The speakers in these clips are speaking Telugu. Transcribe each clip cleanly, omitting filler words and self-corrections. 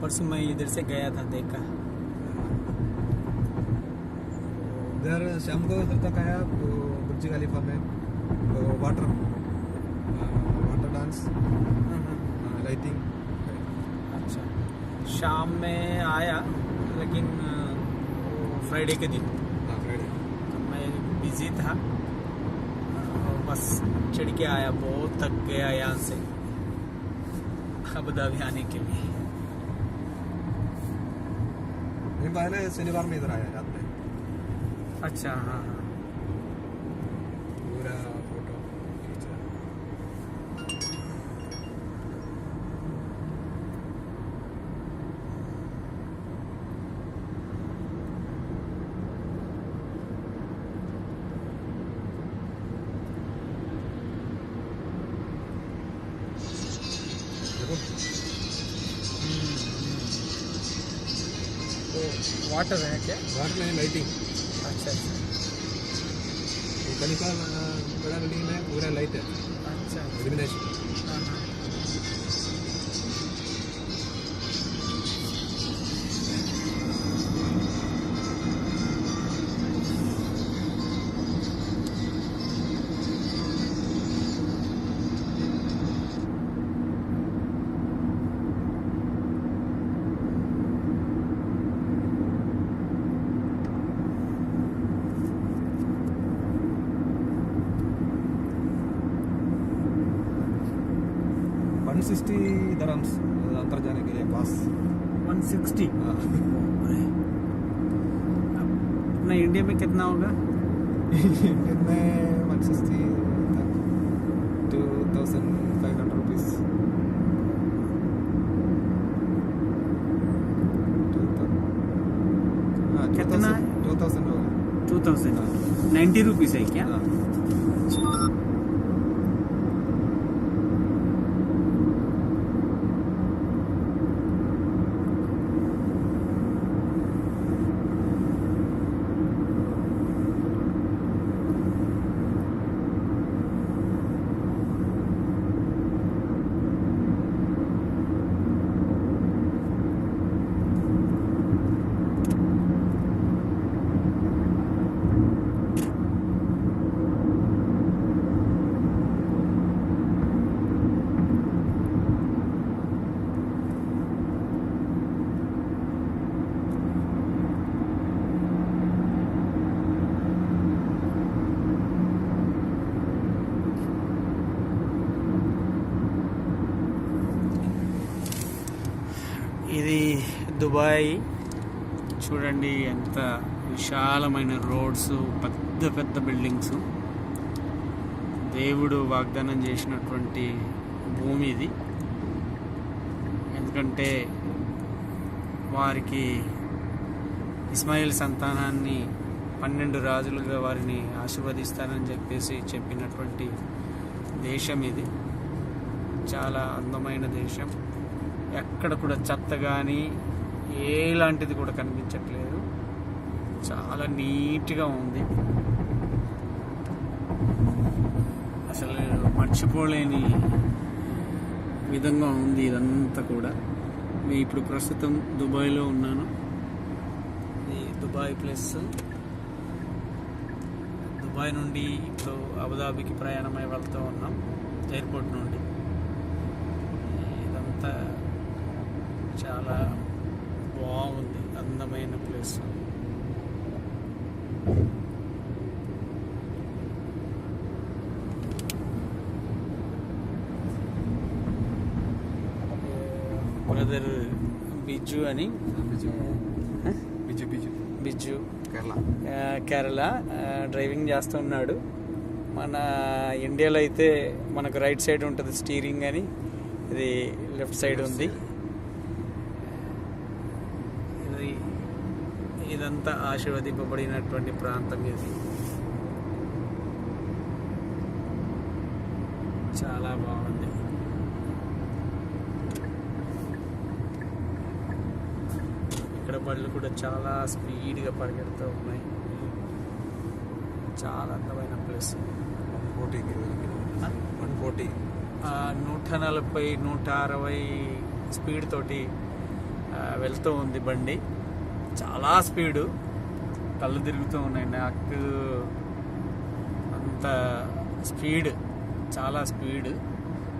परसों मैं इधर से गया था, देखा इधर शाम को इधर तक आया तो बुर्ज खलीफा में तो वाटर डांस लाइटिंग। अच्छा, शाम में आया लेकिन फ्राइडे के दिन फ्राइडे तो मैं बिजी था और बस चढ़ के आया, बहुत थक गया यहाँ से अबू धाबी आने के लिए। मैं पहले शनिवार में इधर आया रात में। अच्छा, हाँ हाँ, पूरा फोटो खींचा। तो वाटर है क्या? वाटर में लाइटिंग। अच्छा अच्छा खलीफा बड़ा बिल्डिंग में पूरा लाइट है, अच्छा, इल्यूमिनेशन। हाँ हाँ। $160 अंदर जाने के लिए पास। 160। हाँ। अपना इंडिया में कितना होगा? इंडियन में 160 तक 2500 रुपीज। कितना है? 2000 होगा। 2000 90 रुपीज़ है क्या? हाँ। ఇది దుబాయ్. చూడండి ఎంత విశాలమైన రోడ్స్, పెద్ద పెద్ద బిల్డింగ్స్. దేవుడు వాగ్దానం చేసినటువంటి భూమి ఇది. ఎందుకంటే వారికి ఇస్మాయిల్ సంతానాన్ని 12 రాజులుగా వారిని ఆశీర్వదిస్తానని చెప్పేసి చెప్పినటువంటి దేశం ఇది. చాలా అందమైన దేశం. ఎక్కడ కూడా చెత్త కానీ ఏలాంటిది కూడా కనిపించట్లేదు. చాలా నీట్గా ఉంది. అసలు మర్చిపోలేని విధంగా ఉంది ఇదంతా కూడా. నేను ఇప్పుడు ప్రస్తుతం దుబాయ్లో ఉన్నాను. ఇది దుబాయ్ ప్లస్. దుబాయ్ నుండి ఇప్పుడు అబుదాబికి ప్రయాణమై వెళ్తూ ఉన్నాం ఎయిర్పోర్ట్ నుండి. ఇదంతా చాలా బాగుంది, అందమైన ప్లేస్. బ్రదర్ బిజ్జు అని, బిజ్జు కేరళ డ్రైవింగ్ చేస్తున్నాడు. మన ఇండియాలో అయితే మనకు రైట్ సైడ్ ఉంటుంది స్టీరింగ్ అని, ఇది లెఫ్ట్ సైడ్ ఉంది. ఇదంతా ఆశీర్వదింపబడినటువంటి ప్రాంతం ఇది. చాలా బాగుంది. ఇక్కడ బళ్ళు కూడా చాలా స్పీడ్గా పరిగెడుతూ ఉన్నాయి. చాలా అందమైన ప్లేస్. 140 140 160 స్పీడ్ తోటి వెళ్తూ ఉంది బండి. చాలా స్పీడు, కళ్ళు తిరుగుతూ ఉన్నాయి నాకు. అంత స్పీడ్, చాలా స్పీడ్.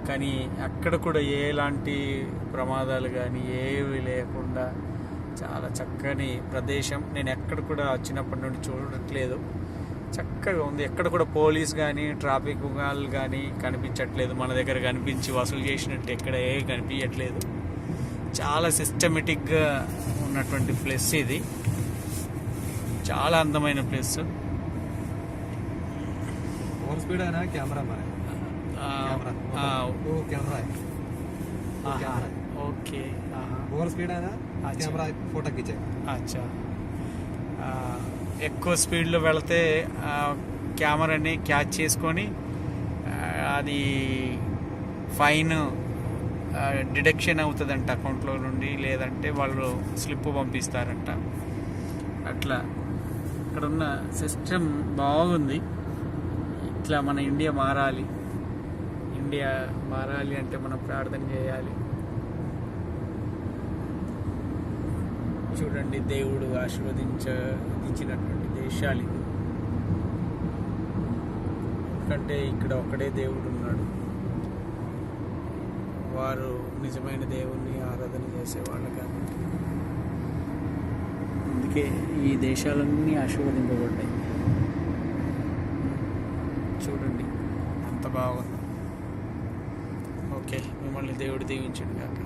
కానీ అక్కడ కూడా ఎలాంటి ప్రమాదాలు కానీ ఏవి లేకుండా చాలా చక్కని ప్రదేశం. నేను ఎక్కడ కూడా వచ్చినప్పటి నుండి చూడట్లేదు, చక్కగా ఉంది. ఎక్కడ కూడా పోలీస్ కానీ ట్రాఫిక్ వాళ్ళు కానీ కనిపించట్లేదు. మన దగ్గర కనిపించి వసూలు చేసినట్టు ఎక్కడ ఏ కనిపించట్లేదు. చాలా సిస్టమేటిక్గా ఉన్నటువంటి ప్లేస్ ఇది. చాలా అందమైన ప్లేస్. ఓవర్ స్పీడ్ అయినా కెమెరా ఓకే. ఓవర్ స్పీడ్ అయినా కెమెరా ఫోటో ఖించే. అచ్చా, ఎక్కువ స్పీడ్లో వెళితే కెమెరాని క్యాచ్ చేసుకొని అది ఫైన్ డిడక్షన్ అవుతుందంట అకౌంట్లో నుండి, లేదంటే వాళ్ళు స్లిప్ పంపిస్తారంట. అట్లా ఇక్కడున్న సిస్టమ్ బాగుంది. ఇట్లా మన ఇండియా మారాలి. ఇండియా మారాలి అంటే మనం ప్రార్థన చేయాలి. చూడండి, దేవుడు ఆశీర్వదించినటువంటి దేశాలు ఇవి. ఎందుకంటే ఇక్కడ ఒక్కడే దేవుడు ఉన్నాడు. వారు నిజమైన దేవుణ్ణి ఆరాధన చేసేవాళ్ళు కాబట్టి అందుకే ఈ దేశాలన్నీ ఆశీర్వదింపబడ్డాయి. చూడండి ఎంత బాగుంది. ఓకే, మిమ్మల్ని దేవుడు దీవించండి కాక.